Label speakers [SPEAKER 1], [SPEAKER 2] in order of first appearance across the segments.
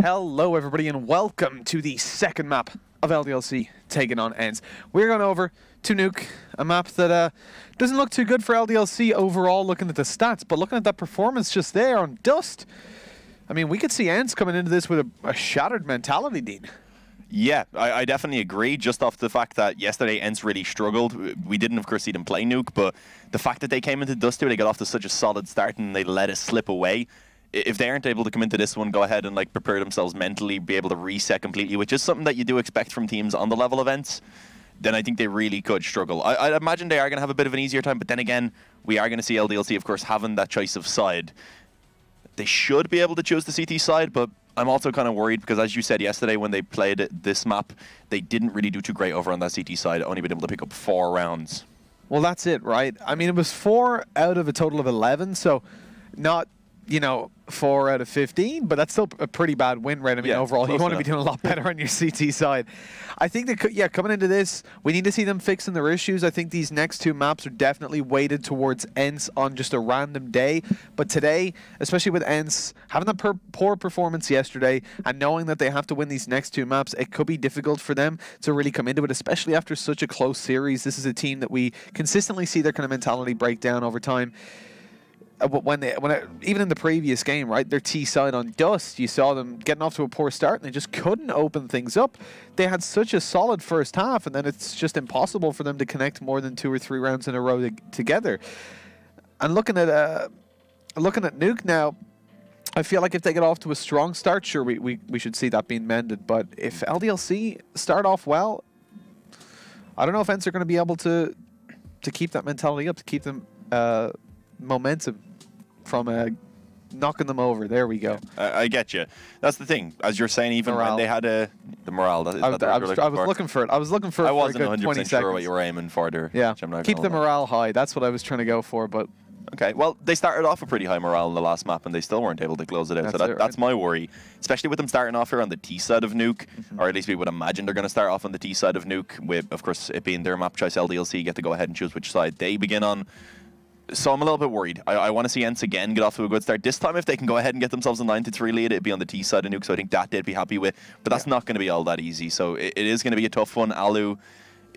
[SPEAKER 1] Hello everybody and welcome to the second map of LDLC taking on ENCE. We're going over to Nuke, a map that doesn't look too good for LDLC overall looking at the stats, but looking at that performance just there on Dust, I mean, we could see ENCE coming into this with a shattered mentality, Dean.
[SPEAKER 2] Yeah, I definitely agree, just off the fact that yesterday ENCE really struggled. We didn't, of course, see them play Nuke, but the fact that they came into Dust 2, they got off to such a solid start and they let it slip away. If they aren't able to come into this one, go ahead and like prepare themselves mentally, be able to reset completely, which is something that you do expect from teams on the level of ENCE, then I think they really could struggle. I imagine they are going to have a bit of an easier time, but then again, we are going to see LDLC, of course, having that choice of side. They should be able to choose the CT side, but I'm also kind of worried because, as you said yesterday, when they played this map, they didn't really do too great over on that CT side, only been able to pick up 4 rounds.
[SPEAKER 1] Well, that's it, right? I mean, it was 4 out of a total of 11, so not, you know, 4 out of 15, but that's still a pretty bad win rate. I mean, yeah, overall, you want to be doing a lot better on your CT side. I think that, yeah, coming into this, we need to see them fixing their issues. I think these next 2 maps are definitely weighted towards ENCE on just a random day. But today, especially with ENCE, having that poor performance yesterday and knowing that they have to win these next 2 maps, it could be difficult for them to really come into it, especially after such a close series. This is a team that we consistently see their kind of mentality break down over time. Even in the previous game, right, their T side on Dust, you saw them getting off to a poor start and they just couldn't open things up. They had such a solid first half and then it's just impossible for them to connect more than 2 or 3 rounds in a row together. And looking at Nuke now, I feel like if they get off to a strong start, sure, we should see that being mended. But if LDLC start off well, I don't know if ENCE are going to be able to keep that mentality up, to keep them momentum from knocking them over. There we go.
[SPEAKER 2] I get you. That's the thing. As you're saying, even
[SPEAKER 1] morale.
[SPEAKER 2] when they had the morale.
[SPEAKER 1] I was looking for it. I was looking for it.
[SPEAKER 2] I wasn't
[SPEAKER 1] for a good 20 seconds.
[SPEAKER 2] sure what you were aiming for there.
[SPEAKER 1] Yeah. Keep the morale high. That's what I was trying to go for. But
[SPEAKER 2] okay. Well, they started off a pretty high morale in the last map, and they still weren't able to close it out. That's my worry, especially with them starting off here on the T side of Nuke, or at least we would imagine they're going to start off on the T side of Nuke. With, of course, it being their map choice, LDLC get to go ahead and choose which side they begin on. So I'm a little bit worried. I want to see ENCE again get off to a good start. This time, if they can go ahead and get themselves a 9-3 lead, it'd be on the T side of Nuke, so I think that they'd be happy with. But that's not going to be all that easy, so it is going to be a tough one. Alu,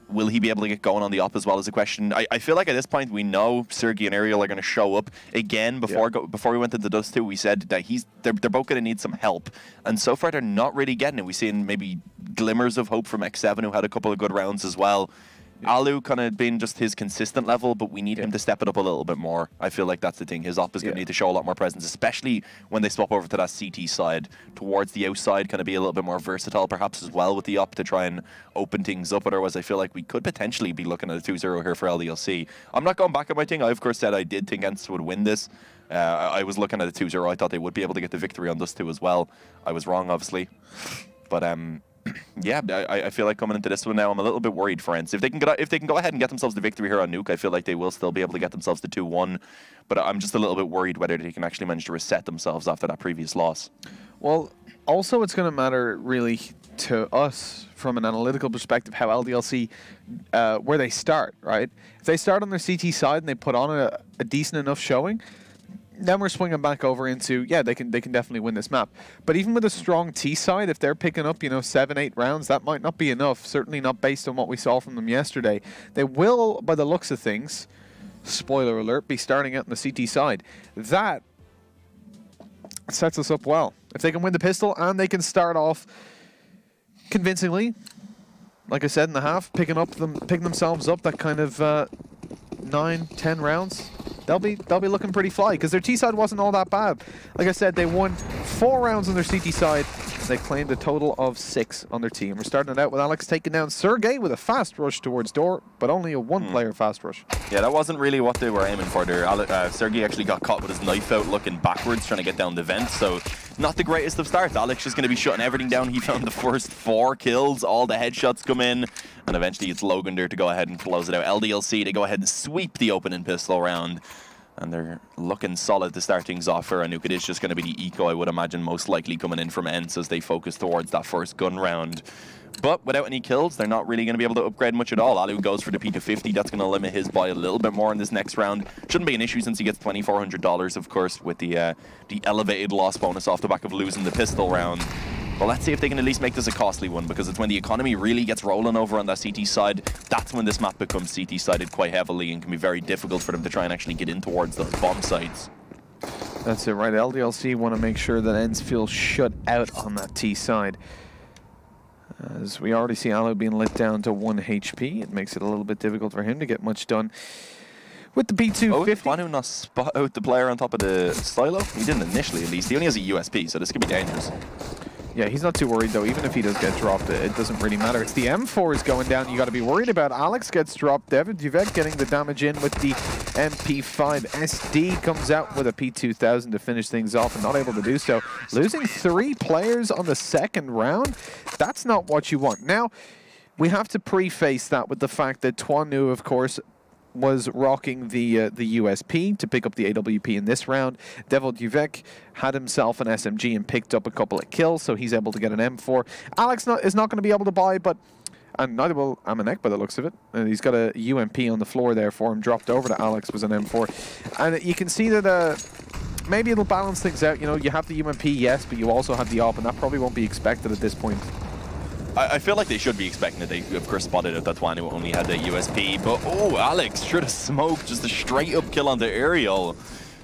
[SPEAKER 2] will he be able to get going on the op as well as a question? I feel like at this point, we know Sergey and Ariel are going to show up. Again, before we went into Dust 2, we said that they're both going to need some help. And so far, they're not really getting it. We've seen maybe glimmers of hope from X7, who had a couple of good rounds as well. Alu kind of been just his consistent level, but we need him to step it up a little bit more. I feel like that's the thing. His op is going to need to show a lot more presence, especially when they swap over to that CT side towards the outside, kind of be a little bit more versatile perhaps as well with the op to try and open things up. Otherwise, I feel like we could potentially be looking at a 2-0 here for LDLC. I'm not going back on my thing. I, of course, said I did think ENCE would win this. I was looking at a 2-0. I thought they would be able to get the victory on Dust 2 as well. I was wrong, obviously. But yeah, I feel like coming into this one now, I'm a little bit worried for ENCE. If they can go ahead and get themselves the victory here on Nuke, I feel like they will still be able to get themselves to 2-1. But I'm just a little bit worried whether they can actually manage to reset themselves after that previous loss. Well,
[SPEAKER 1] also it's going to matter really to us from an analytical perspective how LDLC, where they start, right? If they start on their CT side and they put on a decent enough showing, then we're swinging back over into, yeah, they can definitely win this map. But even with a strong T side, if they're picking up, you know, 7-8 rounds, that might not be enough. Certainly not based on what we saw from them yesterday. They will, by the looks of things, spoiler alert, be starting out on the CT side. That sets us up well. If they can win the pistol and they can start off convincingly, like I said in the half, picking themselves up that kind of 9-10 rounds. They'll be looking pretty fly because their T side wasn't all that bad. Like I said, they won 4 rounds on their CT side. And they claimed a total of 6 on their team. We're starting it out with Alex taking down Sergey with a fast rush towards door, but only a 1-player fast rush.
[SPEAKER 2] Yeah, that wasn't really what they were aiming for there. Sergey actually got caught with his knife out looking backwards, trying to get down the vent, so not the greatest of starts. Alex is going to be shutting everything down. He found the first 4 kills, all the headshots come in, and eventually it's Logan there to go ahead and close it out. LDLC to go ahead and sweep the opening pistol round. And they're looking solid to start things off for Nuke. It is just going to be the eco, I would imagine, most likely coming in from ENCE as they focus towards that first gun round. But without any kills, they're not really going to be able to upgrade much at all. Alu goes for the P250. That's going to limit his buy a little bit more in this next round. Shouldn't be an issue since he gets $2,400, of course, with the elevated loss bonus off the back of losing the pistol round. But let's see if they can at least make this a costly one, because it's when the economy really gets rolling over on that CT side, that's when this map becomes CT-sided quite heavily and can be very difficult for them to try and actually get in towards those bomb sites.
[SPEAKER 1] That's it, right? LDLC want to make sure that ENCE feels shut out on that T side. As we already see Alu being lit down to 1 HP, it makes it a little bit difficult for him to get much done. With the P250...
[SPEAKER 2] Oh, did Fanu not spot out the player on top of the silo? He didn't initially, at least. He only has a USP, so this could be dangerous.
[SPEAKER 1] Yeah, he's not too worried, though. Even if he does get dropped, it doesn't really matter. It's the M4s going down you got to be worried about. Alex gets dropped. David Duvet getting the damage in with the MP5. SD comes out with a P2000 to finish things off and not able to do so. Losing 3 players on the second round, that's not what you want. Now, we have to preface that with the fact that Twanu, of course, was rocking the USP to pick up the AWP in this round. Devil Duvek had himself an SMG and picked up a couple of kills, so he's able to get an M4. Alex is not going to be able to buy, but and neither will Amanek by the looks of it. And he's got a UMP on the floor there for him. Dropped over to Alex was an M4. And you can see that maybe it'll balance things out. You know, you have the UMP, yes, but you also have the AWP, and that probably won't be expected at this point.
[SPEAKER 2] I feel like they should be expecting it. They, of course, spotted out that Twanu only had the USP. But, oh, Alex, should have smoked. Just a straight-up kill on the aerial.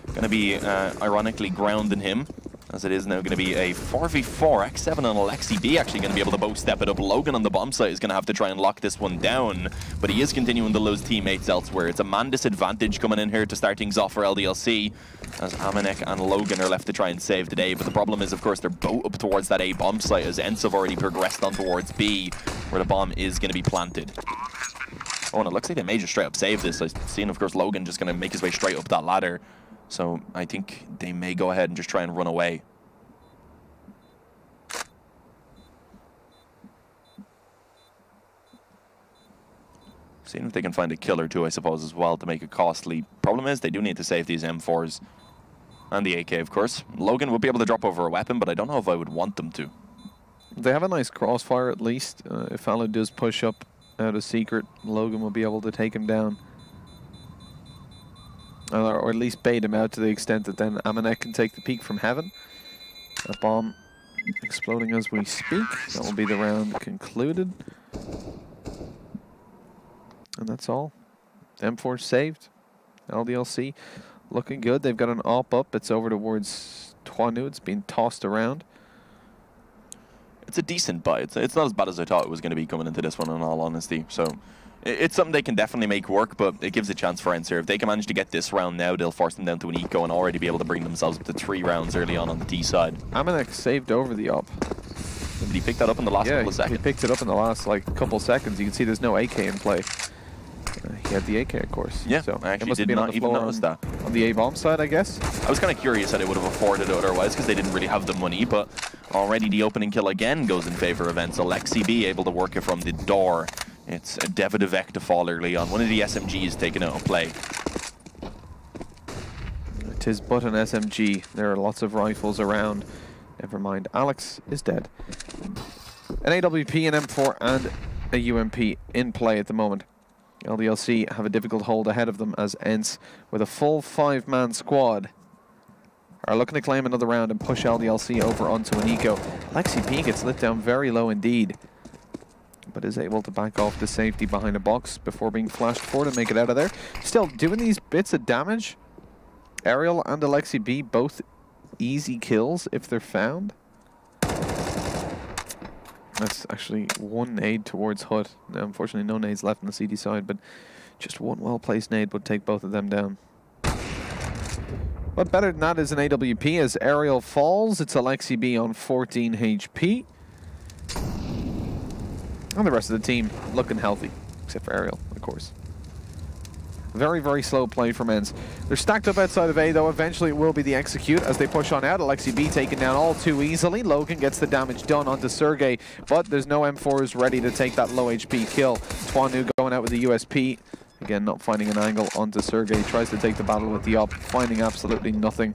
[SPEAKER 2] Going to be, ironically, grounding him. As it is now going to be a 4v4. X7 and Alexi B actually going to be able to both step it up. Logan on the bomb site is going to have to try and lock this one down. But he is continuing to lose teammates elsewhere. It's a man disadvantage coming in here to start things off for LDLC. As Amanek and Logan are left to try and save the day. But the problem is, of course, they're both up towards that A bomb site as ENCE have already progressed on towards B, where the bomb is going to be planted. Oh, and it looks like they may just straight up save this. I've seen, of course, Logan just going to make his way straight up that ladder. So I think they may go ahead and just try and run away. Seeing if they can find a kill or two, I suppose, as well, to make it costly. Problem is, they do need to save these M4s. And the AK, of course. Logan would be able to drop over a weapon, but I don't know if I would want them to.
[SPEAKER 1] They have a nice crossfire, at least. If Alu does push up out of secret, Logan will be able to take him down. Or at least bait him out to the extent that then Amanek can take the peek from heaven. A bomb exploding as we speak. That will be the round concluded. And that's all. M4 saved. LDLC looking good. They've got an AWP up. It's over towards Twanu. It's being tossed around.
[SPEAKER 2] It's a decent buy. It's not as bad as I thought it was going to be coming into this one, in all honesty. So it's something they can definitely make work, but it gives a chance for ENCE. If they can manage to get this round now, they'll force them down to an eco and already be able to bring themselves up to 3 rounds early on the T side.
[SPEAKER 1] Amanek saved over the AWP.
[SPEAKER 2] Did he pick that up in the last couple of seconds?
[SPEAKER 1] He picked it up in the last couple seconds. You can see there's no AK in play. He had the AK, of course.
[SPEAKER 2] Yeah,
[SPEAKER 1] so
[SPEAKER 2] I actually did not even notice that.
[SPEAKER 1] On the A-bomb side, I guess.
[SPEAKER 2] I was kind of curious that it would have afforded it otherwise, because they didn't really have the money, but already the opening kill again goes in favor of ENCE. Alexi B able to work it from the door. It's a Devadevek to fall early on. One of the SMGs taken out of play.
[SPEAKER 1] It is but an SMG. There are lots of rifles around. Never mind. Alex is dead. An AWP, an M4, and a UMP in play at the moment. LDLC have a difficult hold ahead of them as ENCE, with a full 5-man squad, are looking to claim another round and push LDLC over onto an eco. Alexi B gets lit down very low indeed, but is able to back off to safety behind a box before being flashed forward and make it out of there. Still doing these bits of damage. Aerial and Alexi B both easy kills if they're found. That's actually one nade towards Hut. Now, unfortunately, no nades left on the CD side, but just one well-placed nade would take both of them down. But better than that is an AWP as Aerial falls. It's Alexi B on 14 HP. And the rest of the team looking healthy, except for Aerial, of course. Very, very slow play from ENCE. They're stacked up outside of A, though. Eventually, it will be the execute as they push on out. Alexi B taken down all too easily. Logan gets the damage done onto Sergey, but there's no M4s ready to take that low HP kill. Twanu going out with the USP. Again, not finding an angle onto Sergey. Tries to take the battle with the AWP, finding absolutely nothing.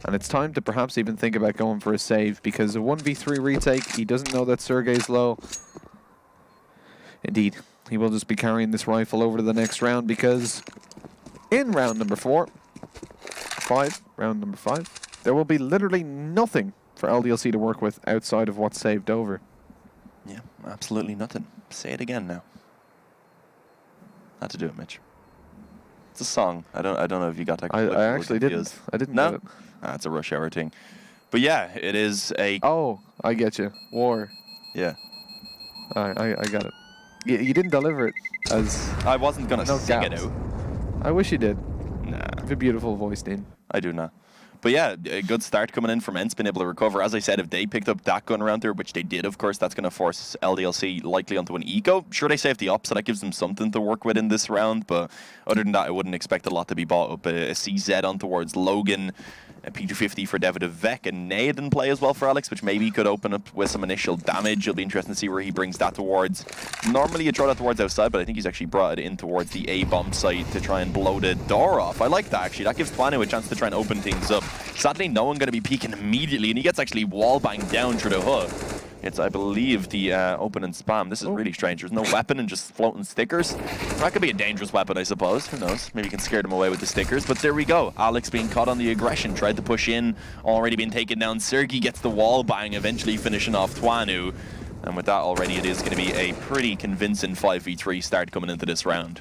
[SPEAKER 1] And it's time to perhaps even think about going for a save, because a 1v3 retake, he doesn't know that Sergey's low. Indeed. He will just be carrying this rifle over to the next round, because in round number 5, there will be literally nothing for LDLC to work with outside of what's saved over.
[SPEAKER 2] Yeah, absolutely nothing. Say it again now. Had to do it, Mitch. It's a song. I don't know if you got that.
[SPEAKER 1] I actually didn't. I didn't
[SPEAKER 2] know
[SPEAKER 1] get it.
[SPEAKER 2] It's a rush hour thing. But yeah, it is a...
[SPEAKER 1] Oh, I get you. War.
[SPEAKER 2] Yeah.
[SPEAKER 1] I got it. You didn't deliver it as...
[SPEAKER 2] I wasn't going to sing it out.
[SPEAKER 1] I wish you did.
[SPEAKER 2] Nah. You
[SPEAKER 1] have a beautiful voice, Dean.
[SPEAKER 2] I do not. But yeah, a good start coming in from ENCE, being able to recover. As I said, if they picked up that gun around there, which they did, of course, that's going to force LDLC likely onto an eco. Sure, they saved the op, so that gives them something to work with in this round. But other than that, I wouldn't expect a lot to be bought up. A CZ on towards Logan, a P250 for David Vec, and Nade in play as well for Alex, which maybe could open up with some initial damage. It'll be interesting to see where he brings that towards. Normally you throw that towards outside, but I think he's actually brought it in towards the A-bomb site to try and blow the door off. I like that, actually. That gives Twanu a chance to try and open things up. Sadly, no one going to be peeking immediately, and he gets actually wall-banged down through the hood. It's, I believe, the open and spam. This is really strange. There's no weapon and just floating stickers. That could be a dangerous weapon, I suppose. Who knows? Maybe you can scare them away with the stickers. But there we go. Alex being caught on the aggression. Tried to push in. Already been taken down. Sergi gets the wall bang, eventually finishing off Twanu. And with that already, it is going to be a pretty convincing 5v3 start coming into this round.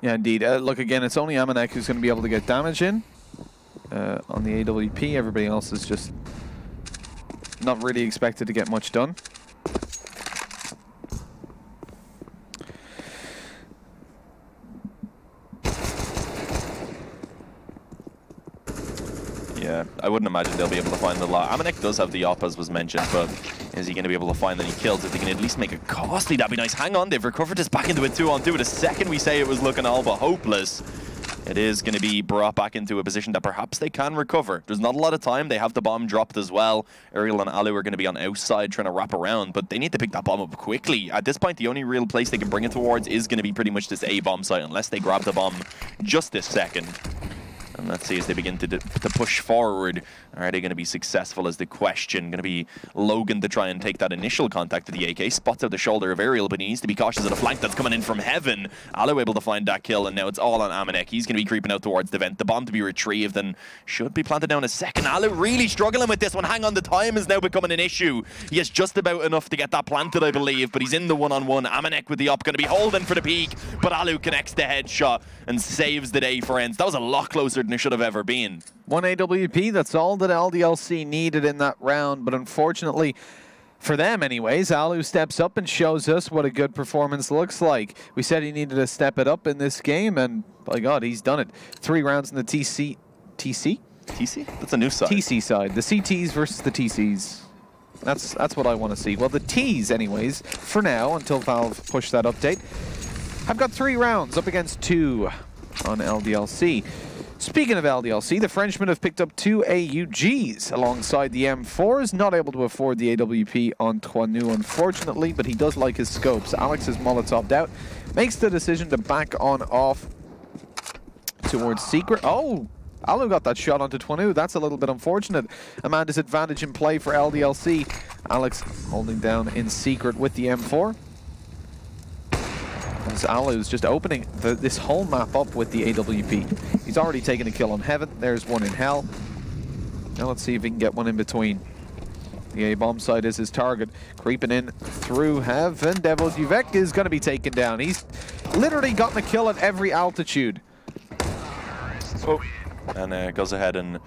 [SPEAKER 1] Yeah, indeed. Look, again, it's only Amanek who's going to be able to get damage in. On the AWP, everybody else is just not really expected to get much done.
[SPEAKER 2] Yeah, I wouldn't imagine they'll be able to find the lot. Amanek does have the op, as was mentioned, but is he going to be able to find any kills? If they can at least make it costly, that'd be nice. Hang on, they've recovered this back into a 2-on-2. The second we say it was looking all but hopeless, it is going to be brought back into a position that perhaps they can recover. There's not a lot of time. They have the bomb dropped as well. Ariel and Alu are going to be on outside trying to wrap around, but they need to pick that bomb up quickly. At this point, the only real place they can bring it towards is going to be pretty much this A-bomb site, unless they grab the bomb just this second. And let's see as they begin to push forward. Are they going to be successful is the question. Going to be Logan to try and take that initial contact to the AK. Spots out the shoulder of Ariel, but he needs to be cautious of the flank that's coming in from heaven. Alu able to find that kill, and now it's all on Amanek. He's going to be creeping out towards the vent. The bomb to be retrieved and should be planted down a second. Alu really struggling with this one. Hang on, the time is now becoming an issue. He has just about enough to get that planted, I believe, but he's in the one-on-one. Amanek with the op, going to be holding for the peak, but Alu connects the headshot and saves the day for ENCE. That was a lot closer than it should have ever been.
[SPEAKER 1] One AWP, that's all that LDLC needed in that round, but unfortunately, for them anyways, Alu steps up and shows us what a good performance looks like. We said he needed to step it up in this game, and by God, he's done it. 3 rounds in the TC?
[SPEAKER 2] TC? That's a new side.
[SPEAKER 1] TC side. The CTs versus the TCs. That's what I want to see. Well, the Ts anyways, for now, until Valve push that update, I've got 3 rounds up against 2 on LDLC. Speaking of LDLC, the Frenchmen have picked up 2 AUGs alongside the M4s. Not able to afford the AWP on Twanu, unfortunately, but he does like his scopes. Alex is Molotov'd out. Makes the decision to back on off towards Secret. Oh! Alu got that shot onto Twanu. That's a little bit unfortunate. A man disadvantage in play for LDLC. Alex holding down in Secret with the M4. As Alu's just opening this whole map up with the AWP. He's already taken a kill on Heaven. There's one in Hell. Now let's see if he can get one in between. The A-bomb side is his target. Creeping in through Heaven. Devil Duvek is going to be taken down. He's literally gotten a kill at every altitude.
[SPEAKER 2] Oh. And goes ahead and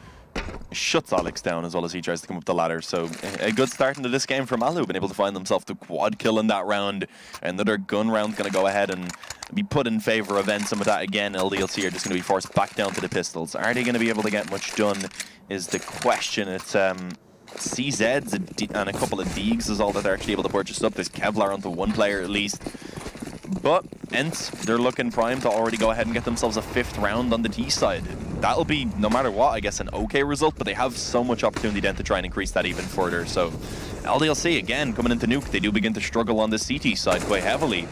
[SPEAKER 2] shuts Alex down as well as he tries to come up the ladder. So a good start into this game from Alu, been able to find themselves the quad kill in that round. Another gun round going to go ahead and be put in favor of ENCE, and with that again, LDLC are just going to be forced back down to the pistols. Are they going to be able to get much done is the question. It's CZs and a couple of Deegs is all that they're actually able to purchase up. There's Kevlar onto 1 player at least. But ENCE, they're looking primed to already go ahead and get themselves a 5th round on the T side. That'll be, no matter what, I guess an okay result, but they have so much opportunity then to try and increase that even further. So LDLC, again, coming into Nuke, they do begin to struggle on the CT side quite heavily.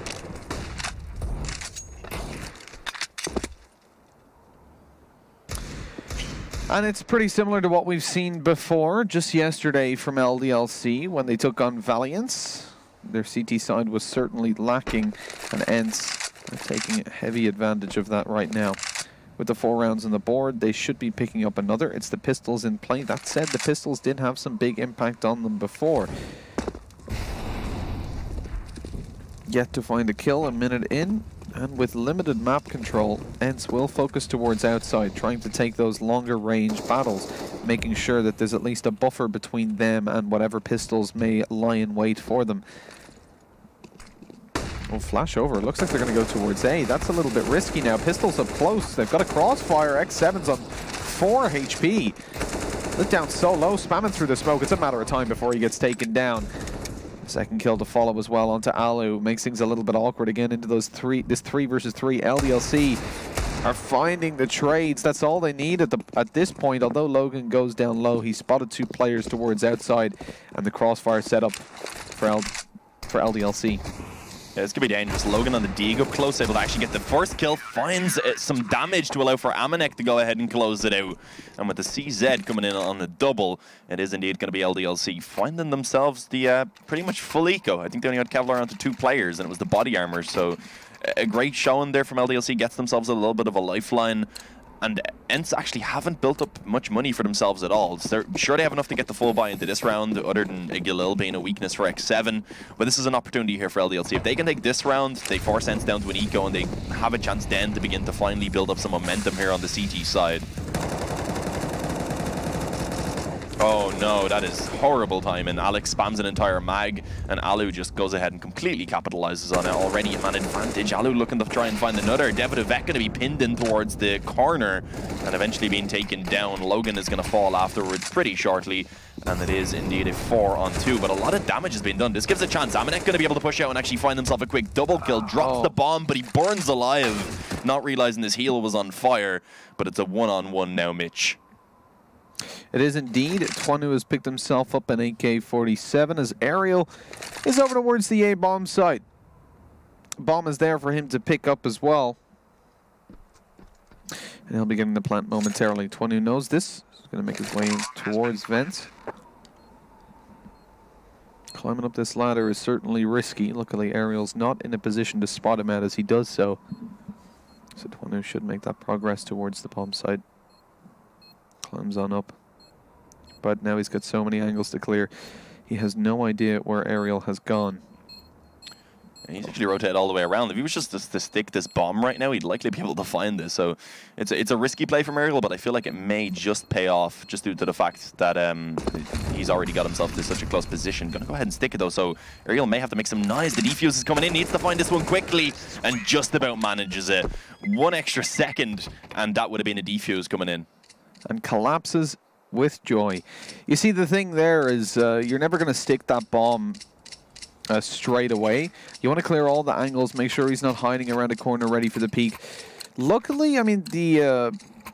[SPEAKER 1] And it's pretty similar to what we've seen before, just yesterday from LDLC when they took on Valiance. Their CT side was certainly lacking, and ENCE are taking heavy advantage of that right now. with the 4 rounds on the board. They should be picking up another. It's the pistols in play. That said, the pistols did have some big impact on them before. Yet to find a kill, a minute in. And with limited map control, ENCE will focus towards outside, trying to take those longer range battles, making sure that there's at least a buffer between them and whatever pistols may lie in wait for them. Oh, flash over. Looks like they're going to go towards A. That's a little bit risky now. Pistols up close. They've got a crossfire. X7's on 4 HP. Lit down so low, spamming through the smoke. It's a matter of time before he gets taken down. Second kill to follow as well onto Alu. Makes things a little bit awkward again into those this 3 versus 3. LDLC are finding the trades. That's all they need at this point. Although Logan goes down low, he spotted 2 players towards outside, and the crossfire set up for LDLC.
[SPEAKER 2] Yeah, it's going to be dangerous. Logan on the dig up close, able to actually get the first kill, finds some damage to allow for Amanek to go ahead and close it out. And with the CZ coming in on the double, it is indeed going to be LDLC finding themselves the pretty much full eco. I think they only had Kevlar onto 2 players, and it was the body armor. So a great showing there from LDLC, gets themselves a little bit of a lifeline. And ENCE actually haven't built up much money for themselves at all. So they're sure they have enough to get the full buy into this round, other than a Galil being a weakness for X7. But this is an opportunity here for LDLC. If they can take this round, they force ENCE down to an eco, and they have a chance then to begin to finally build up some momentum here on the CT side. Oh no, that is horrible timing. Alex spams an entire mag, and Alu just goes ahead and completely capitalizes on it. Already a man advantage. Alu looking to try and find another. Davidovec going to be pinned in towards the corner and eventually being taken down. Logan is going to fall afterwards pretty shortly, and it is indeed a 4-on-2, but a lot of damage has been done. This gives a chance. Amanek going to be able to push out and actually find himself a quick double kill. Drops the bomb, but he burns alive, not realizing his heel was on fire. But it's a 1-on-1 now, Mitch.
[SPEAKER 1] It is indeed. Twanu has picked himself up an AK-47 as Ariel is over towards the A-bomb site. Bomb is there for him to pick up as well. And he'll be getting the plant momentarily. Twanu knows this. He's going to make his way towards vent. Climbing up this ladder is certainly risky. Luckily, Ariel's not in a position to spot him out as he does so. So Twanu should make that progress towards the bomb site. Climbs on up. But now he's got so many angles to clear. He has no idea where Ariel has gone.
[SPEAKER 2] And he's actually rotated all the way around. If he was just to stick this bomb right now, he'd likely be able to find this. So it's a risky play from Ariel, but I feel like it may just pay off just due to the fact that he's already got himself to such a close position. Gonna go ahead and stick it though, so Ariel may have to make some noise. The defuse is coming in, needs to find this one quickly, and just about manages it. 1 extra second, and that would have been a defuse coming in.
[SPEAKER 1] And collapses with joy. You see, the thing there is you're never going to stick that bomb straight away. You want to clear all the angles, make sure he's not hiding around a corner ready for the peek. Luckily, I mean, the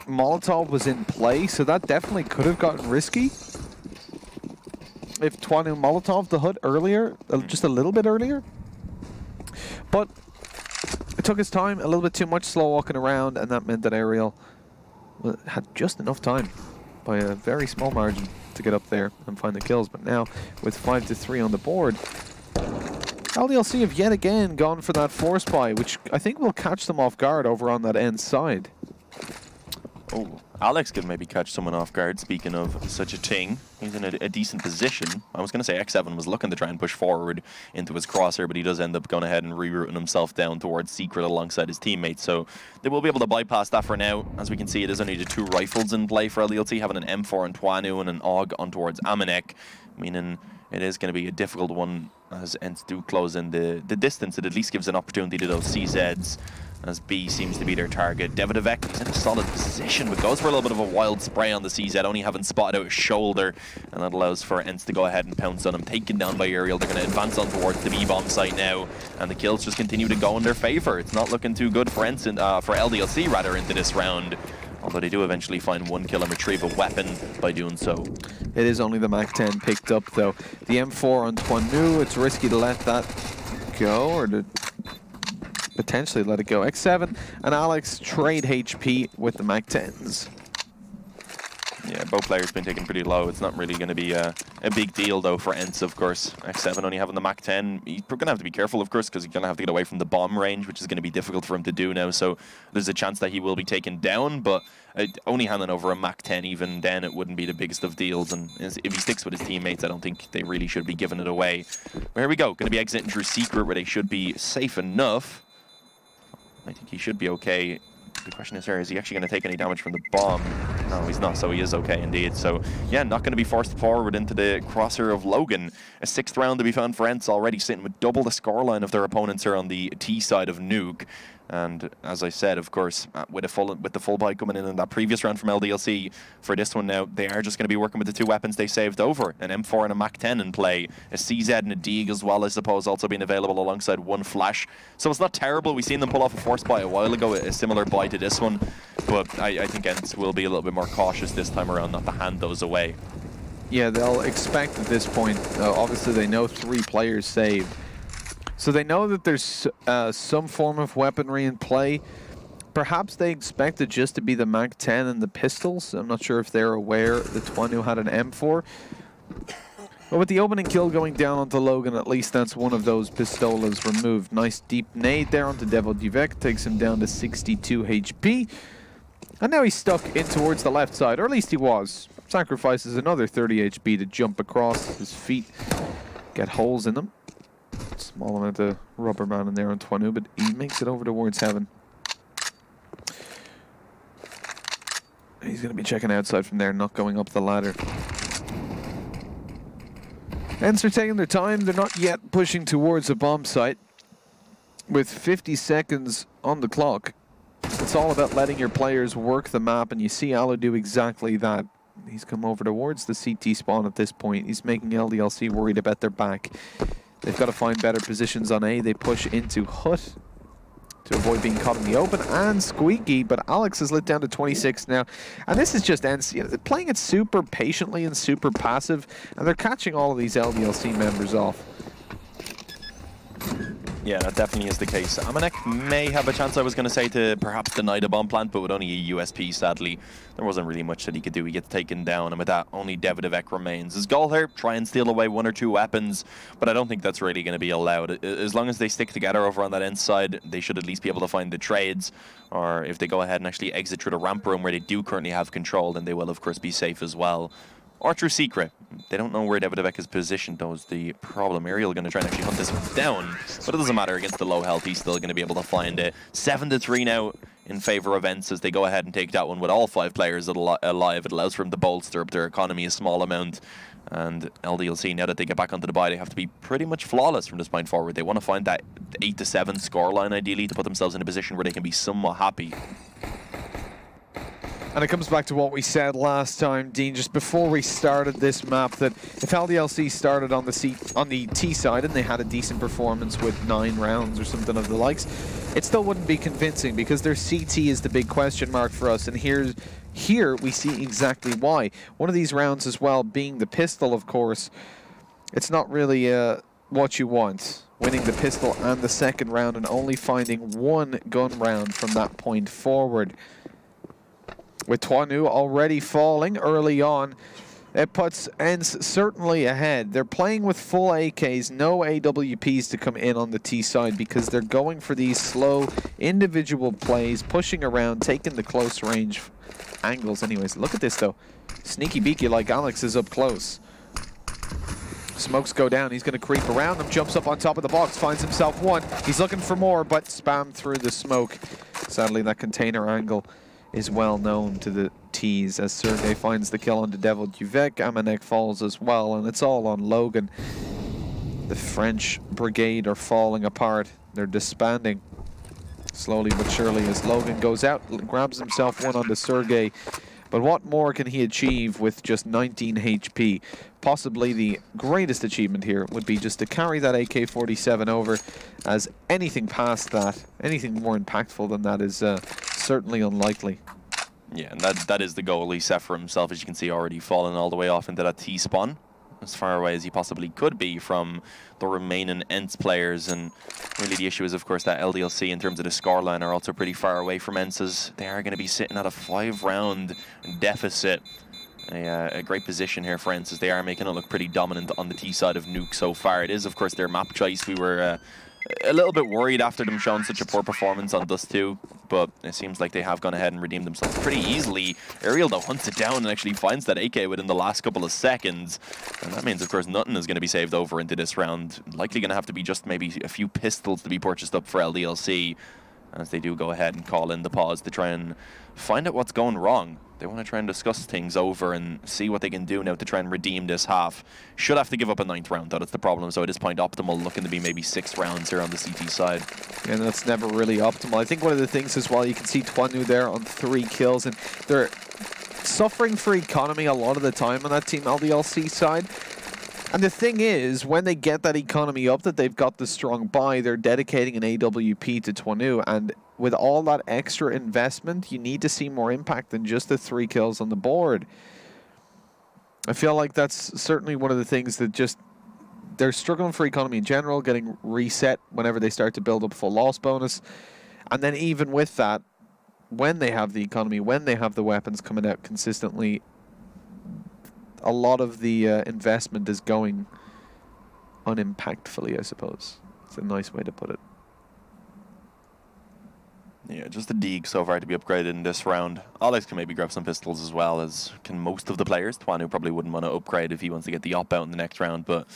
[SPEAKER 1] Molotov was in play, so that definitely could have gotten risky. If Twanu Molotov the hood earlier, just a little bit earlier. But it took his time, a little bit too much slow walking around, and that meant that Ariel had just enough time by a very small margin to get up there and find the kills. But now, with 5-3 on the board, LDLC have yet again gone for that force buy, which I think will catch them off guard over on that end side.
[SPEAKER 2] Oh, Alex could maybe catch someone off guard, speaking of such a thing. He's in a decent position. I was going to say X7 was looking to try and push forward into his crosshair, but he does end up going ahead and rerouting himself down towards Secret alongside his teammates. So they will be able to bypass that for now. As we can see, it is only the 2 rifles in play for LDLC, having an M4 on Twanu and an AUG on towards Amanek, meaning it is going to be a difficult one as ENCE do close in the distance. It at least gives an opportunity to those CZs, as B seems to be their target. Davidovec is in a solid position, but goes for a little bit of a wild spray on the CZ, only having spotted out his shoulder, and that allows for ENCE to go ahead and pounce on him. Taken down by Ariel. They're going to advance on towards the B-bomb site now, and the kills just continue to go in their favor. It's not looking too good for ENCE, for LDLC rather, into this round. Although they do eventually find 1 kill and retrieve a weapon by doing so. It
[SPEAKER 1] is only the MAC-10 picked up, though. The M4 on Twanu, it's risky to let that go, or to potentially let it go. X7 and Alex trade HP with the MAC-10s.
[SPEAKER 2] Yeah, both players been taken pretty low. It's not really going to be a big deal, though, for ENCE, of course. X7 only having the Mach 10. He's going to have to be careful, of course, because he's going to have to get away from the bomb range, which is going to be difficult for him to do now. So there's a chance that he will be taken down, but only handing over a Mach 10, even then, it wouldn't be the biggest of deals. And if he sticks with his teammates, I don't think they really should be giving it away. But here we go. Going to be exiting through Secret, where they should be safe enough. I think he should be okay. The question is here, is he actually going to take any damage from the bomb? No, he's not, so he is okay indeed. So, yeah, not going to be forced forward into the crosshair of Logan. A 6th round to be found for ENCE, already sitting with double the scoreline of their opponents here on the T side of Nuke. And as I said, of course, with the full buy coming in that previous round from LDLC, for this one now, they are just going to be working with the 2 weapons they saved over. An M4 and a Mach 10 in play. A CZ and a Deeg as well, I suppose, also being available alongside 1 flash. So it's not terrible. We've seen them pull off a force buy a while ago, a similar buy to this one. But I think ENCE will be a little bit more cautious this time around not to hand those away.
[SPEAKER 1] Yeah, they'll expect at this point, obviously they know 3 players saved. So they know that there's some form of weaponry in play. Perhaps they expect it just to be the Mach 10 and the pistols. I'm not sure if they're aware that Twanu had an M4. But with the opening kill going down onto Logan, at least that's one of those pistolas removed. Nice deep nade there onto Devil Duvek, takes him down to 62 HP. And now he's stuck in towards the left side, or at least he was. Sacrifices another 30 HP to jump across. His feet get holes in them. Small amount of rubber man in there on Twanu, but he makes it over towards heaven. He's going to be checking outside from there, not going up the ladder. ENCE are taking their time. They're not yet pushing towards a bomb site. With 50 seconds on the clock, it's all about letting your players work the map, and you see Alu do exactly that. He's come over towards the CT spawn at this point. He's making LDLC worried about their back. They've got to find better positions on A. They push into Hut to avoid being caught in the open, and Squeaky, but Alex is lit down to 26 now. And this is just ENCE, you know, they're playing it super patiently and super passive, and they're catching all of these LDLC members off.
[SPEAKER 2] Yeah, that definitely is the case. Amanek may have a chance, I was going to say, to perhaps deny the bomb plant, but with only a USP, sadly, there wasn't really much that he could do. He gets taken down, and with that, only Davidovec remains. His goal here, try and steal away 1 or 2 weapons, but I don't think that's really going to be allowed. As long as they stick together over on that ENCE side, they should at least be able to find the trades, or if they go ahead and actually exit through the ramp room where they do currently have control, then they will, of course, be safe as well. Or through Secret. They don't know where Davidovec is positioned, though, is the problem. Ariel going to try and actually hunt this one down, but it doesn't matter against the low health. He's still going to be able to find it. 7-3 now in favor of ENCE as they go ahead and take that one with all 5 players alive. It allows for them to bolster up their economy a small amount. And LDLC, now that they get back onto the bye, they have to be pretty much flawless from this point forward. They want to find that 8-7 scoreline, ideally, to put themselves in a position where they can be somewhat happy.
[SPEAKER 1] And it comes back to what we said last time, Dean, just before we started this map, that if LDLC started on the T side and they had a decent performance with 9 rounds or something of the likes, it still wouldn't be convincing because their CT is the big question mark for us. And here we see exactly why. One of these rounds as well being the pistol, of course, it's not really what you want. Winning the pistol and the second round and only finding 1 gun round from that point forward. With Twanu already falling early on, it puts ENCE certainly ahead. They're playing with full AKs, no AWPs to come in on the T side because they're going for these slow individual plays, pushing around, taking the close range angles. Anyways, look at this though. Sneaky beaky like Alex is up close. Smokes go down, he's going to creep around them, jumps up on top of the box, finds himself 1. He's looking for more, but spammed through the smoke. Sadly, that container angle is well known to the T's as Sergey finds the kill onto Devil Duvek. Amanek falls as well, and it's all on Logan. The French brigade are falling apart. They're disbanding slowly but surely as Logan goes out, grabs himself 1 onto Sergey. But what more can he achieve with just 19 HP? Possibly the greatest achievement here would be just to carry that AK-47 over, as anything past that, anything more impactful than that is certainly unlikely.
[SPEAKER 2] Yeah, and that is the goal he set for himself, as you can see, already falling all the way off into that T-spawn. As far away as he possibly could be from the remaining ENCE players. And really the issue is, of course, that LDLC in terms of the scoreline are also pretty far away from ENCE's. They are going to be sitting at a 5-round deficit. a great position here for ENCE, as they are making it look pretty dominant on the T side of Nuke so far. It is, of course, their map choice. We were a little bit worried after them showing such a poor performance on Dust 2, but it seems like they have gone ahead and redeemed themselves pretty easily. Ariel, though, hunts it down and actually finds that AK within the last couple of seconds. And that means, of course, nothing is going to be saved over into this round. Likely going to have to be just maybe a few pistols to be purchased up for LDLC, as they do go ahead and call in the pause to try and find out what's going wrong. They want to try and discuss things over and see what they can do now to try and redeem this half. Should have to give up a 9th round, though. That's the problem. So at this point, optimal looking to be maybe 6 rounds here on the CT side.
[SPEAKER 1] And that's never really optimal. I think one of the things as well, you can see Twanu there on 3 kills, and they're suffering for economy a lot of the time on that Team LDLC side. And the thing is, when they get that economy up, that they've got the strong buy, they're dedicating an AWP to Twanu, and with all that extra investment, you need to see more impact than just the 3 kills on the board. I feel like that's certainly one of the things that just... They're struggling for economy in general, getting reset whenever they start to build up full loss bonus. And then even with that, when they have the economy, when they have the weapons coming out consistently, a lot of the investment is going unimpactfully, I suppose. It's a nice way to put it.
[SPEAKER 2] Yeah, just the Deeg so far to be upgraded in this round. Alex can maybe grab some pistols as well, as can most of the players. Twanu probably wouldn't want to upgrade if he wants to get the op out in the next round, but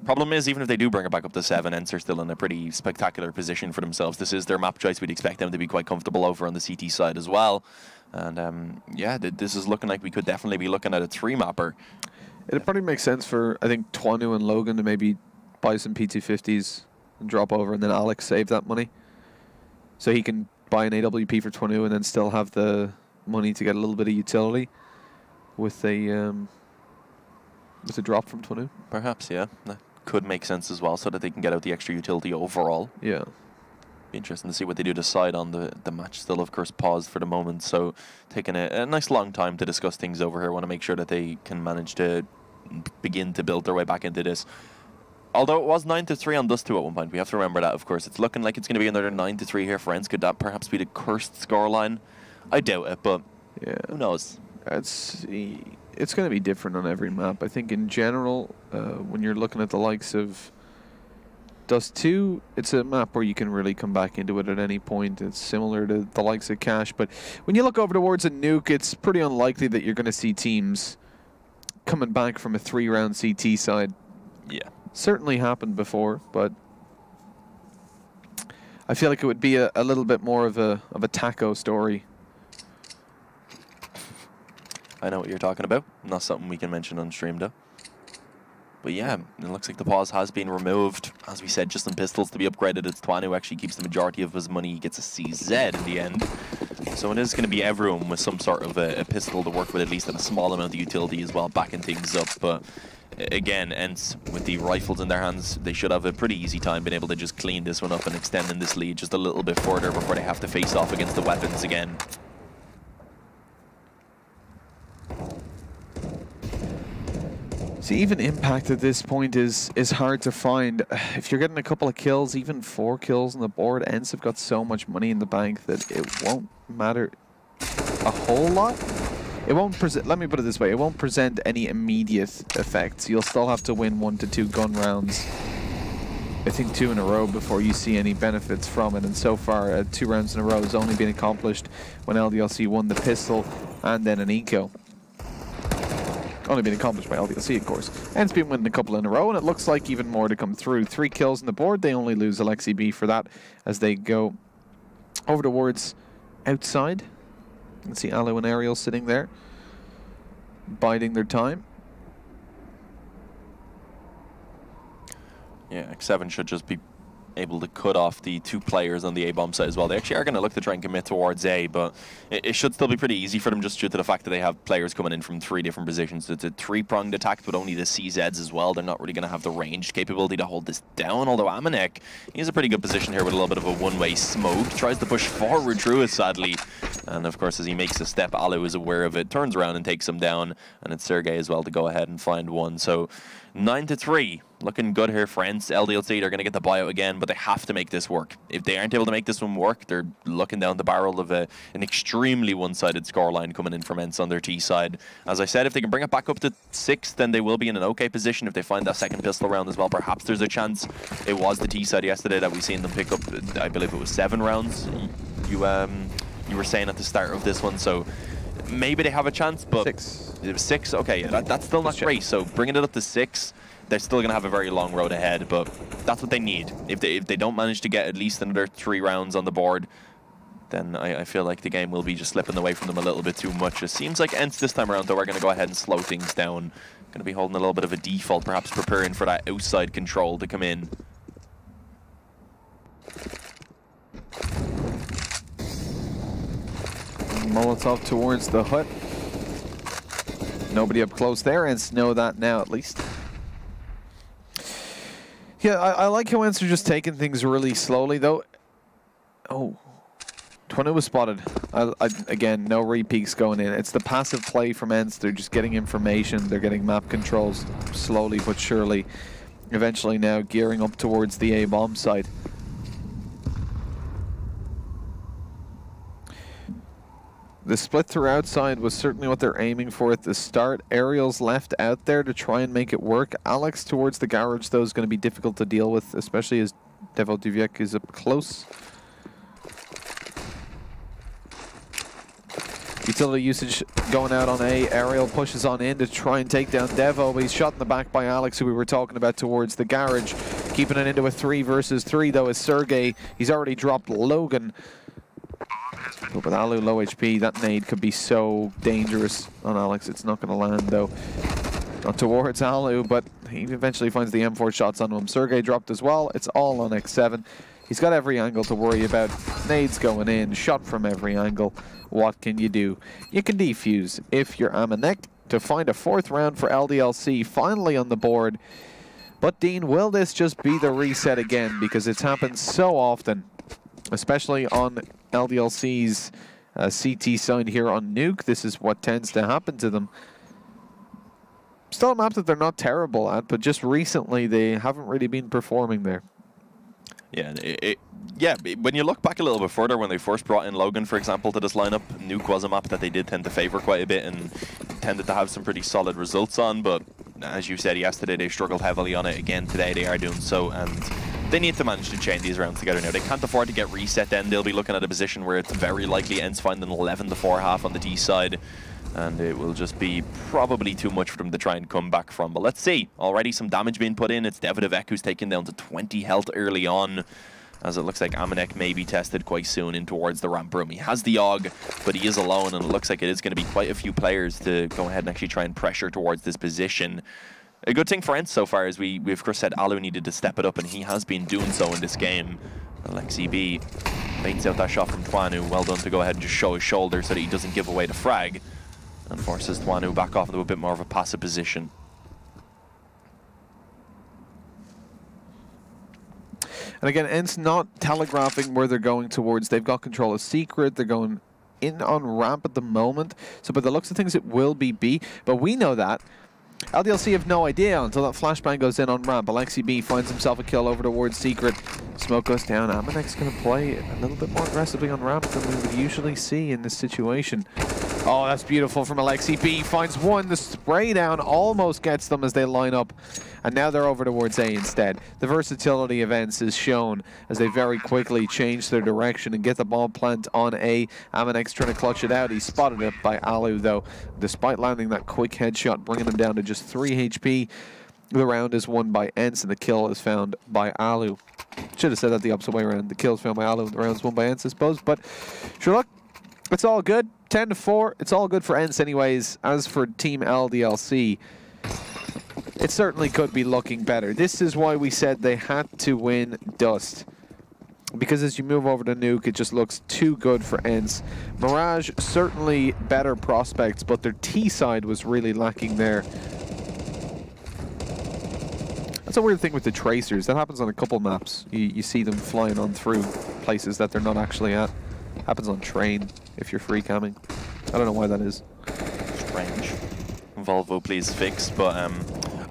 [SPEAKER 2] problem is, even if they do bring it back up to 7, ENCE are still in a pretty spectacular position for themselves. This is their map choice. We'd expect them to be quite comfortable over on the CT side as well. And yeah, this is looking like we could definitely be looking at a 3-mapper.
[SPEAKER 1] It'd probably make sense for, I think, Twanu and Logan to maybe buy some PT50s and drop over, and then Alex save that money. So he can buy an AWP for Twanu and then still have the money to get a little bit of utility with a drop from Twanu.
[SPEAKER 2] Perhaps, yeah. That could make sense as well, so that they can get out the extra utility overall.
[SPEAKER 1] Yeah.
[SPEAKER 2] Be interesting to see what they do decide on the match. Still, of course, paused for the moment, so taking a nice long time to discuss things over here. Want to make sure that they can manage to begin to build their way back into this. Although it was 9-3 on Dust 2 at one point, we have to remember that, of course. It's looking like it's going to be another 9-3 here for ENCE. Could that perhaps be the cursed scoreline? I doubt it, but yeah, who knows?
[SPEAKER 1] It's going to be different on every map. I think in general, when you're looking at the likes of Dust 2, it's a map where you can really come back into it at any point. It's similar to the likes of Cash, but when you look over towards a Nuke, it's pretty unlikely that you're going to see teams coming back from a 3-round CT side.
[SPEAKER 2] Yeah.
[SPEAKER 1] Certainly happened before, but I feel like it would be a little bit more of a taco story.
[SPEAKER 2] I know what you're talking about. Not something we can mention on stream, though. But yeah, it looks like the pause has been removed. As we said, just some pistols to be upgraded. It's Twanu who actually keeps the majority of his money. He gets a CZ in the end. So it is going to be everyone with some sort of a pistol to work with, at least, and a small amount of utility as well, backing things up. But again, ENCE, with the rifles in their hands, they should have a pretty easy time being able to just clean this one up and extending this lead just a little bit further before they have to face off against the weapons again.
[SPEAKER 1] See, even impact at this point is hard to find. If you're getting a couple of kills, even 4 kills on the board, ENCE have got so much money in the bank that it won't matter a whole lot. It won't present, let me put it this way, it won't present any immediate effects. You'll still have to win 1 to 2 gun rounds, I think 2 in a row, before you see any benefits from it. And so far, 2 rounds in a row has only been accomplished when LDLC won the pistol and then an eco. Only been accomplished by LDLC, of course. ENCE been winning a couple in a row, and it looks like even more to come through. 3 kills on the board. They only lose Alexi B for that as they go over towards outside. You can see Alu and Ariel sitting there, biding their time.
[SPEAKER 2] Yeah, X7 should just be able to cut off the 2 players on the A-bomb side as well. They actually are going to look to try and commit towards A, but it should still be pretty easy for them just due to the fact that they have players coming in from 3 different positions. It's a 3-pronged attack, but only the CZs as well. They're not really going to have the ranged capability to hold this down, although Amanek, he's a pretty good position here with a little bit of a one-way smoke. Tries to push forward through it, sadly. And of course, as he makes a step, Alu is aware of it, turns around and takes him down, and it's Sergey as well to go ahead and find one. So 9-3. looking good here for ENCE. LDLC, they're going to get the buyout again, but they have to make this work. If they aren't able to make this one work, they're looking down the barrel of an extremely one-sided scoreline coming in from ENCE on their T side. As I said, if they can bring it back up to 6, then they will be in an okay position. If they find that second pistol round as well, perhaps there's a chance. It was the T side yesterday that we seen them pick up, I believe it was 7 rounds. You were saying at the start of this one, so maybe they have a chance, but
[SPEAKER 1] 6.
[SPEAKER 2] It was 6? Okay, yeah, that's still not great. So bringing it up to 6, they're still going to have a very long road ahead, but that's what they need. If they don't manage to get at least another 3 rounds on the board, then I feel like the game will be just slipping away from them a little bit too much. It seems like ENCE this time around, though, are going to go ahead and slow things down. Going to be holding a little bit of a default, perhaps preparing for that outside control to come in.
[SPEAKER 1] Molotov towards the hut. Nobody up close there. ENCE know that now, at least. Yeah, I like how ENCE are just taking things really slowly, though. Oh. Twanu was spotted. Again, no re-peeks going in. It's the passive play from ENCE. They're just getting information. They're getting map controls slowly but surely. Eventually now gearing up towards the A-bomb site. The split through outside was certainly what they're aiming for at the start. Aerial's left out there to try and make it work. Alex towards the garage, though, is going to be difficult to deal with, especially as Devo Duviek is up close. Utility usage going out on A. Aerial pushes on in to try and take down Devo, but he's shot in the back by Alex, who we were talking about, towards the garage. Keeping it into a 3 versus 3, though, is Sergey. He's already dropped Logan. But with Alu low HP, that nade could be so dangerous on Alex. It's not going to land, though. Not towards Alu, but he eventually finds the M4 shots onto him. Sergey dropped as well. It's all on X7. He's got every angle to worry about. Nades going in, shot from every angle. What can you do? You can defuse if you're Amanek to find a 4th round for LDLC finally on the board. But Dean, will this just be the reset again? Because it's happened so often, especially on LDLC's CT side here on Nuke. This is what tends to happen to them. Still a map that they're not terrible at, but just recently they haven't really been performing there.
[SPEAKER 2] Yeah, yeah. When you look back a little bit further, when they first brought in Logan, for example, to this lineup, Nuke was a map that they did tend to favor quite a bit and tended to have some pretty solid results on. But as you said yesterday, they struggled heavily on it. Again, today they are doing so, and they need to manage to chain these rounds together now. They can't afford to get reset then. They'll be looking at a position where it's very likely ENCE find an 11-4 half on the D side, and it will just be probably too much for them to try and come back from. But let's see. Already some damage being put in. It's Devadevek who's taken down to 20 health early on, as it looks like Amanek may be tested quite soon in towards the ramp room. He has the AUG, but he is alone, and it looks like it is going to be quite a few players to go ahead and actually try and pressure towards this position. A good thing for ENCE so far is we of course said Alu needed to step it up, and he has been doing so in this game. Alexi B baits out that shot from Twanu. Well done to go ahead and just show his shoulder so that he doesn't give away the frag, and forces Twanu back off into a bit more of a passive position.
[SPEAKER 1] And again, ENCE not telegraphing where they're going towards. They've got control of Secret. They're going in on ramp at the moment. So by the looks of things, it will be B. But we know that. LDLC have no idea until that flashbang goes in on ramp. Alexi B finds himself a kill over towards Secret. Smoke goes down. Amanek's going to play a little bit more aggressively on ramp than we would usually see in this situation. Oh, that's beautiful from Alexi B. Finds one. The spray down almost gets them as they line up. And now they're over towards A instead. The versatility of ENCE is shown as they very quickly change their direction and get the bomb plant on A. Amanek's trying to clutch it out. He's spotted it by Alu, though. Despite landing that quick headshot, bringing him down to just 3 HP, the round is won by ENCE and the kill is found by Alu. Should have said that the opposite way around. The kill is found by Alu and the round is won by ENCE, I suppose. But sure, look, it's all good. 10-4. It's all good for ENCE anyways. As for Team LDLC, it certainly could be looking better. This is why we said they had to win Dust. Because as you move over to Nuke, it just looks too good for ENCE. Mirage, certainly better prospects, but their T side was really lacking there. That's a weird thing with the Tracers. That happens on a couple maps. You see them flying on through places that they're not actually at. Happens on Train if you're free camming. I don't know why that is.
[SPEAKER 2] Strange. Volvo, please fix. But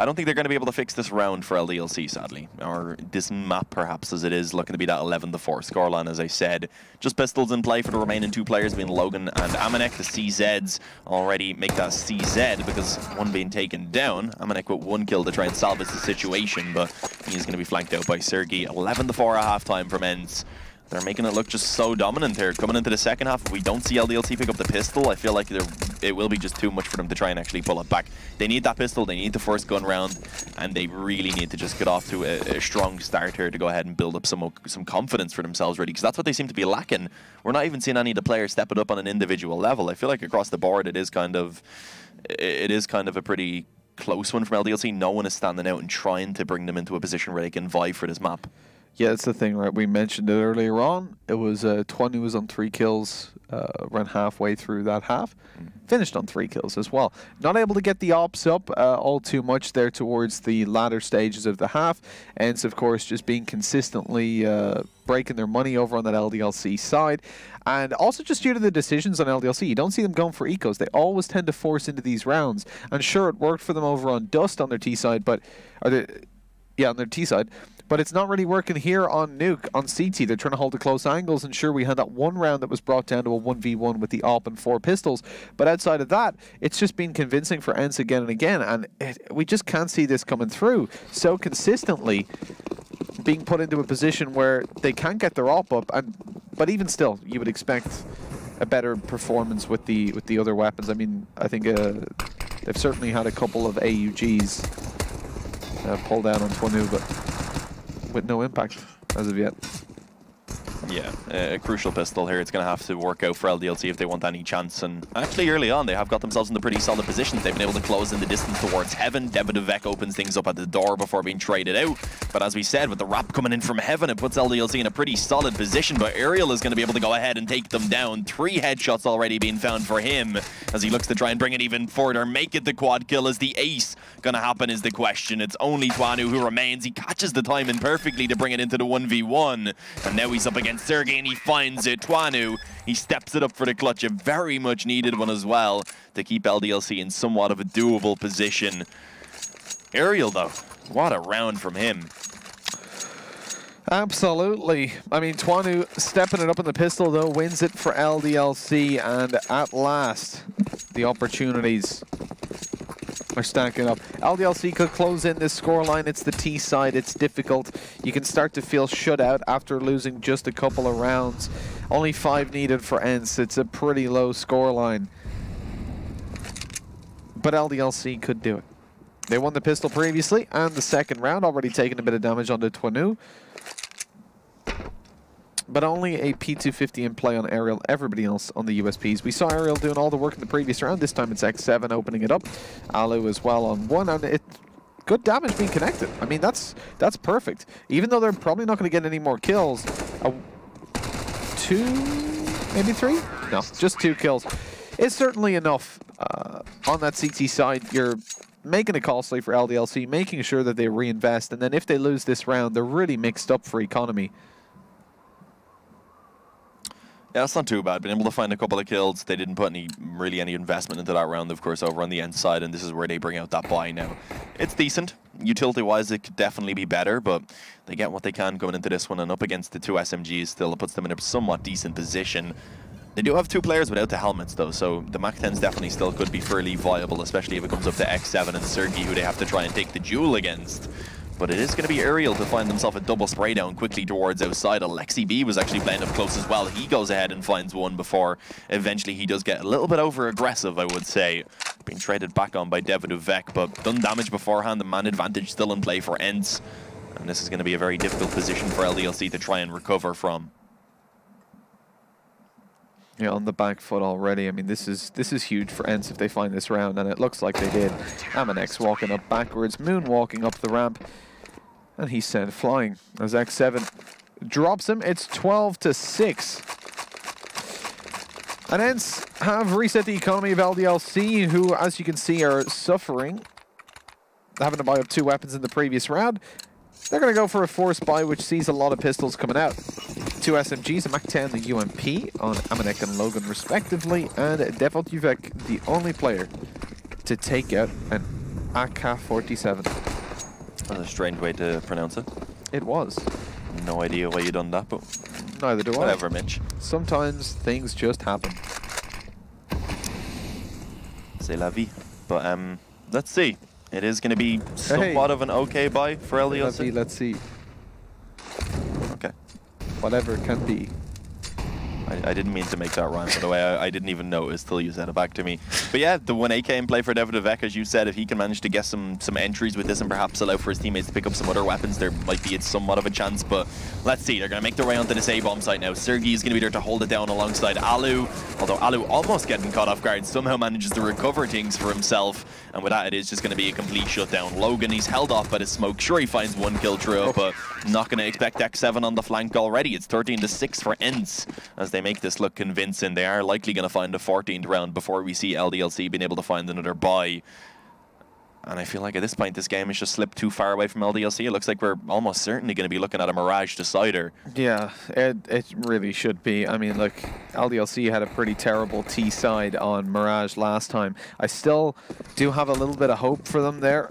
[SPEAKER 2] I don't think they're going to be able to fix this round for LDLC, sadly. Or this map, perhaps, as it is looking to be that 11-4 scoreline, as I said. Just pistols in play for the remaining two players, being Logan and Amanek. The CZs already make that CZ because one being taken down. Amanek with 1 kill to try and salvage the situation, but he's going to be flanked out by Sergey. 11-4 at halftime from ENCE. They're making it look just so dominant here. Coming into the second half, if we don't see LDLC pick up the pistol, I feel like it will be just too much for them to try and actually pull it back. They need that pistol, they need the first gun round, and they really need to just get off to a strong start here to go ahead and build up some confidence for themselves, really, because that's what they seem to be lacking. We're not even seeing any of the players step it up on an individual level. I feel like across the board, it is kind of a pretty close one from LDLC. No one is standing out and trying to bring them into a position where they can vie for this map.
[SPEAKER 1] Yeah, that's the thing, right? We mentioned it earlier on. It was 20 was on 3 kills, ran halfway through that half. Finished on 3 kills as well. Not able to get the ops up all too much there towards the latter stages of the half. ENCE, of course, just being consistently breaking their money over on that LDLC side. And also just due to the decisions on LDLC, you don't see them going for ecos. They always tend to force into these rounds. And sure, it worked for them over on Dust on their T side, but... on their T side. But it's not really working here on Nuke, on CT. They're trying to hold the close angles, and sure, we had that one round that was brought down to a 1v1 with the AWP and 4 pistols. But outside of that, it's just been convincing for ENCE again and again, and we just can't see this coming through so consistently, being put into a position where they can't get their AWP up. But even still, you would expect a better performance with the other weapons. I mean, I think they've certainly had a couple of AUGs pulled down on Twanu, but with no impact as of yet.
[SPEAKER 2] Yeah, a crucial pistol here. It's going to have to work out for LDLC if they want any chance. And actually, early on, they have got themselves into pretty solid positions. They've been able to close in the distance towards Heaven. Devadovec opens things up at the door before being traded out. But as we said, with the wrap coming in from Heaven, it puts LDLC in a pretty solid position. But Aerial is going to be able to go ahead and take them down. 3 headshots already being found for him as he looks to try and bring it even further. Make it the quad kill. Is the ace going to happen is the question. It's only Twanu who remains. He catches the timing perfectly to bring it into the 1v1. And now he's up against Sergey, and he finds it. Twanu, he steps it up for the clutch, a very much needed one as well to keep LDLC in somewhat of a doable position. Aerial, though, what a round from him.
[SPEAKER 1] Absolutely. I mean, Twanu stepping it up in the pistol, though, wins it for LDLC, and at last, the opportunities are stacking up. LDLC could close in this scoreline. It's the T side. It's difficult. You can start to feel shut out after losing just a couple of rounds. Only 5 needed for ENCE. It's a pretty low scoreline. But LDLC could do it. They won the pistol previously, and the second round, already taking a bit of damage onto Twanu. But only a P250 in play on Aerial. Everybody else on the USPs. We saw Aerial doing all the work in the previous round. This time it's X7 opening it up. Alu as well on 1, and good damage being connected. I mean, that's perfect. Even though they're probably not going to get any more kills. 2, maybe 3? No, just 2 kills. It's certainly enough. On that CT side, you're making it costly for LDLC, making sure that they reinvest, and then if they lose this round, they're really mixed up for economy.
[SPEAKER 2] Yeah, that's not too bad. Been able to find a couple of kills. They didn't put really any investment into that round, of course, over on the ENCE side, and this is where they bring out that buy now. It's decent. Utility-wise, it could definitely be better, but they get what they can going into this one, and up against the 2 SMGs still, it puts them in a somewhat decent position. They do have 2 players without the helmets, though, so the MAC-10s definitely still could be fairly viable, especially if it comes up to X7 and Sergey, who they have to try and take the duel against. But it is going to be Aerial to find himself a double spray down quickly towards outside. Alexi B was actually playing up close as well. He goes ahead and finds one before eventually he does get a little bit over-aggressive, I would say. Being traded back on by Devadovec, but done damage beforehand. The man advantage still in play for ENCE. And this is going to be a very difficult position for LDLC to try and recover from.
[SPEAKER 1] Yeah, on the back foot already. I mean, this is huge for ENCE if they find this round, and it looks like they did. Amanex walking up backwards, Moon walking up the ramp, and he's sent flying as X7 drops him. It's 12-6. And ENCE have reset the economy of LDLC, who, as you can see, are suffering, having to buy up 2 weapons in the previous round. They're going to go for a forced buy, which sees a lot of pistols coming out. 2 SMGs, a MAC-10, the UMP on Amanek and Logan, respectively, and Devadovec, the only player to take out an AK-47.
[SPEAKER 2] That's a strange way to pronounce it.
[SPEAKER 1] It was.
[SPEAKER 2] No idea why you done that, but
[SPEAKER 1] neither do I.
[SPEAKER 2] Whatever, Mitch.
[SPEAKER 1] Sometimes things just happen.
[SPEAKER 2] C'est la vie. But let's see. It is going to be somewhat of an okay buy for LDLC.
[SPEAKER 1] Let's see.
[SPEAKER 2] Okay.
[SPEAKER 1] Whatever it can be.
[SPEAKER 2] I didn't mean to make that rhyme, by the way. I didn't even notice till you said it back to me. But yeah, the 1AK in play for Devadevek, as you said, if he can manage to get some entries with this and perhaps allow for his teammates to pick up some other weapons, there might be somewhat of a chance. But let's see, they're going to make their way onto this A-bomb site now. Sergey is going to be there to hold it down alongside Alu, although Alu almost getting caught off guard, somehow manages to recover things for himself. And with that, it is just going to be a complete shutdown. Logan, he's held off by the smoke. Sure, he finds one kill through it, but not going to expect X7 on the flank already. It's 13-6 for ENCE as they make this look convincing. They are likely going to find a 14th round before we see LDLC being able to find another buy. And I feel like at this point, this game has just slipped too far away from LDLC. It looks like we're almost certainly going to be looking at a Mirage decider.
[SPEAKER 1] Yeah, it really should be. I mean, look, LDLC had a pretty terrible T side on Mirage last time. I still do have a little bit of hope for them there.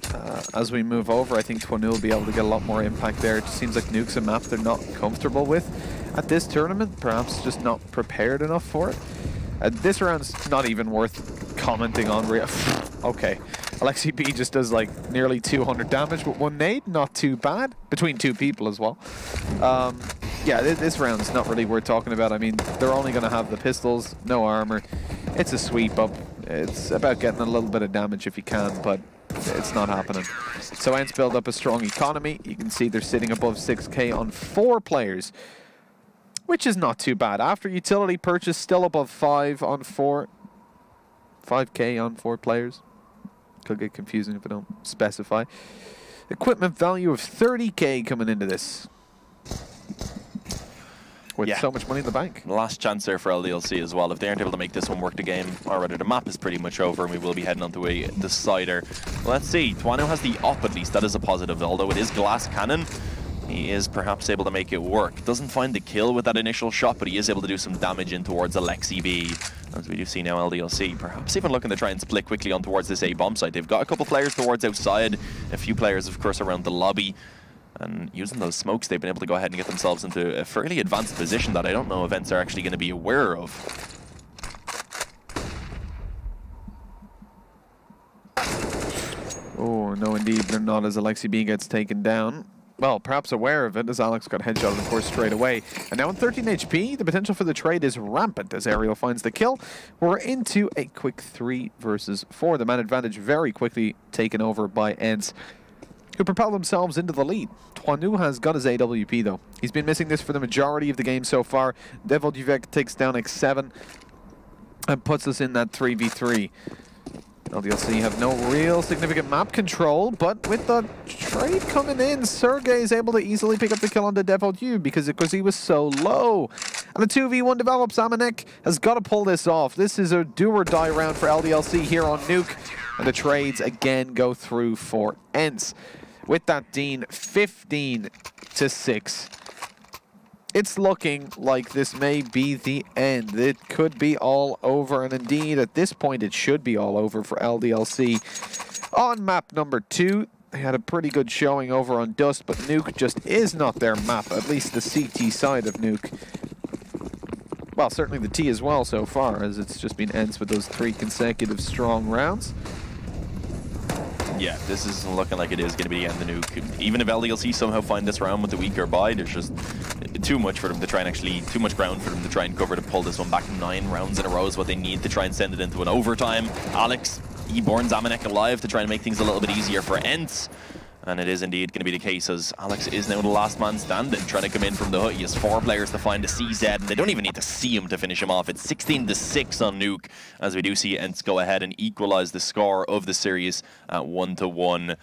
[SPEAKER 1] As we move over, I think Twanu will be able to get a lot more impact there. It just seems like Nuke's a map they're not comfortable with at this tournament, perhaps just not prepared enough for it. This round's not even worth commenting on. Okay, Alexi B just does like nearly 200 damage with one nade, not too bad, between two people as well. Yeah, this round's not really worth talking about. I mean, they're only going to have the pistols, no armor. It's a sweep up. It's about getting a little bit of damage if you can, but it's not happening. So ENCE build up a strong economy. You can see they're sitting above 6k on 4 players, which is not too bad. After utility purchase, still above 5 on 4. 5k on 4 players. Could get confusing if I don't specify. Equipment value of 30k coming into this. With so much money in the bank.
[SPEAKER 2] Last chance there for LDLC as well. If they aren't able to make this one work the game, or rather the map is pretty much over and we will be heading onto a decider. Let's see. Twanu has the op at least. That is a positive. Although it is glass cannon, he is perhaps able to make it work. Doesn't find the kill with that initial shot, but he is able to do some damage in towards Alexi B. As we do see now, LDLC perhaps even looking to try and split quickly on towards this A-bomb site. They've got a couple players towards outside, a few players, of course, around the lobby. And using those smokes, they've been able to go ahead and get themselves into a fairly advanced position that I don't know if ENCE are actually going to be aware of.
[SPEAKER 1] Oh, no, indeed, they're not, as Alexi B gets taken down. Well, perhaps aware of it, as Alex got headshot, of course, straight away. And now on 13 HP, the potential for the trade is rampant as Ariel finds the kill. We're into a quick 3 versus 4. The man advantage very quickly taken over by ENCE, who propel themselves into the lead. Twanu has got his AWP, though. He's been missing this for the majority of the game so far. Devadevek takes down X7 and puts us in that 3v3. LDLC have no real significant map control, but with the trade coming in, Sergey is able to easily pick up the kill on the Devadevek because he was so low. And the 2v1 develops. Amanek has got to pull this off. This is a do-or-die round for LDLC here on Nuke. And the trades again go through for ENCE. With that, Dean, 15-6. It's looking like this may be the end. It could be all over, and indeed, at this point, it should be all over for LDLC. On map number 2, they had a pretty good showing over on Dust, but Nuke just is not their map, at least the CT side of Nuke. Well, certainly the T as well so far, as it's just been ENCE with those 3 consecutive strong rounds.
[SPEAKER 2] Yeah, this is looking like it is going to be the end of Nuke. Even if LDLC somehow find this round with the weaker buy, there's just too much for them to try and too much ground for them to try and cover to pull this one back. 9 rounds in a row is what they need to try and send it into an overtime. Alex, he burns Amanek alive to try and make things a little bit easier for ENCE. And it is indeed going to be the case, as Alex is now the last man standing, trying to come in from the hood. He has 4 players to find a CZ, and they don't even need to see him to finish him off. It's 16-6 on Nuke, as we do see ENCE go ahead and equalize the score of the series at 1-1.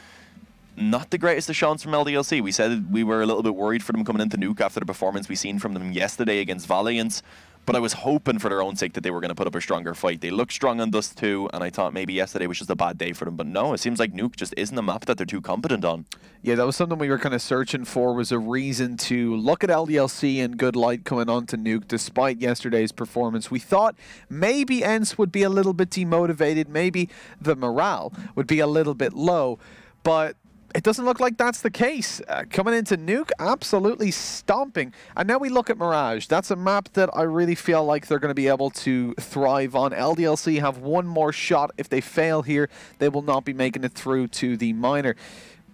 [SPEAKER 2] Not the greatest of shots from LDLC. We said we were a little bit worried for them coming into Nuke after the performance we seen from them yesterday against Valiant. But I was hoping for their own sake that they were going to put up a stronger fight. They looked strong on Dust 2, and I thought maybe yesterday was just a bad day for them. But no, it seems like Nuke just isn't a map that they're too competent on. Yeah,
[SPEAKER 1] that was something we were kind of searching for, was a reason to look at LDLC in good light coming on to Nuke despite yesterday's performance. We thought maybe ENCE would be a little bit demotivated, maybe the morale would be a little bit low, but it doesn't look like that's the case. Coming into Nuke, absolutely stomping. And now we look at Mirage. That's a map that I really feel like they're going to be able to thrive on. LDLC have one more shot. If they fail here, they will not be making it through to the minor.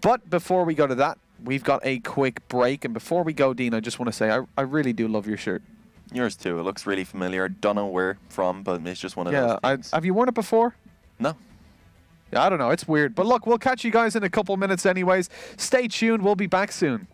[SPEAKER 1] But before we go to that, we've got a quick break. And before we go, Dean, I just want to say I really do love your shirt.
[SPEAKER 2] Yours too. It looks really familiar. Don't know where from, but it's just one of those things.
[SPEAKER 1] Have you worn it before?
[SPEAKER 2] No.
[SPEAKER 1] I don't know. It's weird. But look, we'll catch you guys in a couple minutes anyways. Stay tuned. We'll be back soon.